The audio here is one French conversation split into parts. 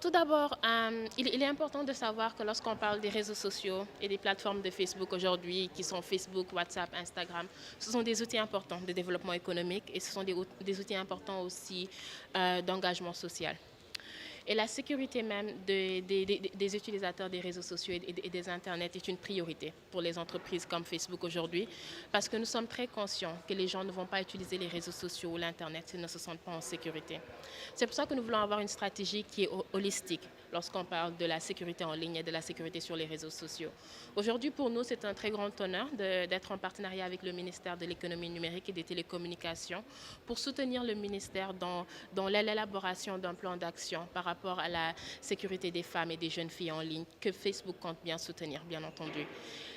Tout d'abord, il est important de savoir que lorsqu'on parle des réseaux sociaux et des plateformes de Facebook aujourd'hui, qui sont Facebook, WhatsApp, Instagram, ce sont des outils importants de développement économique et ce sont des outils importants aussi d'engagement social. Et la sécurité même des utilisateurs des réseaux sociaux et des Internets est une priorité pour les entreprises comme Facebook aujourd'hui, parce que nous sommes très conscients que les gens ne vont pas utiliser les réseaux sociaux ou l'Internet s'ils ne se sentent pas en sécurité. C'est pour ça que nous voulons avoir une stratégie qui est holistique lorsqu'on parle de la sécurité en ligne et de la sécurité sur les réseaux sociaux. Aujourd'hui, pour nous, c'est un très grand honneur d'être en partenariat avec le ministère de l'économie numérique et des télécommunications pour soutenir le ministère dans l'élaboration d'un plan d'action par rapport à la sécurité des femmes et des jeunes filles en ligne que Facebook compte bien soutenir, bien entendu.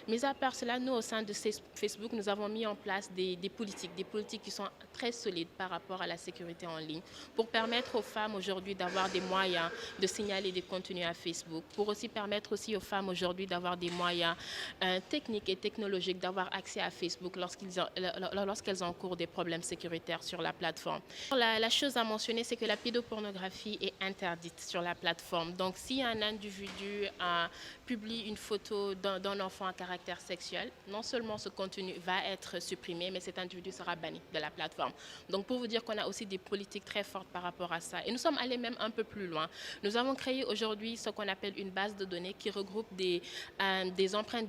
Mais à part cela, nous, au sein de Facebook, nous avons mis en place des politiques qui sont très solides par rapport à la sécurité en ligne pour permettre aux femmes aujourd'hui d'avoir des moyens de signaler des contenus à Facebook, pour aussi permettre aussi aux femmes aujourd'hui d'avoir des moyens techniques et technologiques d'avoir accès à Facebook lorsqu'elles encourent des problèmes sécuritaires sur la plateforme. La chose à mentionner, c'est que la pédopornographie est interdite sur la plateforme. Donc, si un individu publie une photo d'un enfant à caractère sexuel, non seulement ce contenu va être supprimé, mais cet individu sera banni de la plateforme. Donc, pour vous dire qu'on a aussi des politiques très fortes par rapport à ça. Et nous sommes allés même un peu plus loin. Nous avons créé aujourd'hui ce qu'on appelle une base de données qui regroupe des empreintes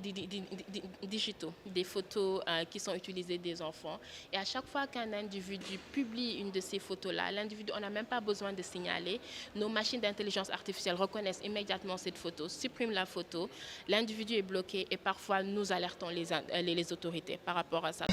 digitaux, des photos qui sont utilisées des enfants. Et à chaque fois qu'un individu publie une de ces photos-là, l'individu, on n'a même pas besoin de signaler. Nos machines d'intelligence artificielle reconnaissent immédiatement cette photo, suppriment la photo, l'individu est bloqué et parfois nous alertons les autorités par rapport à ça.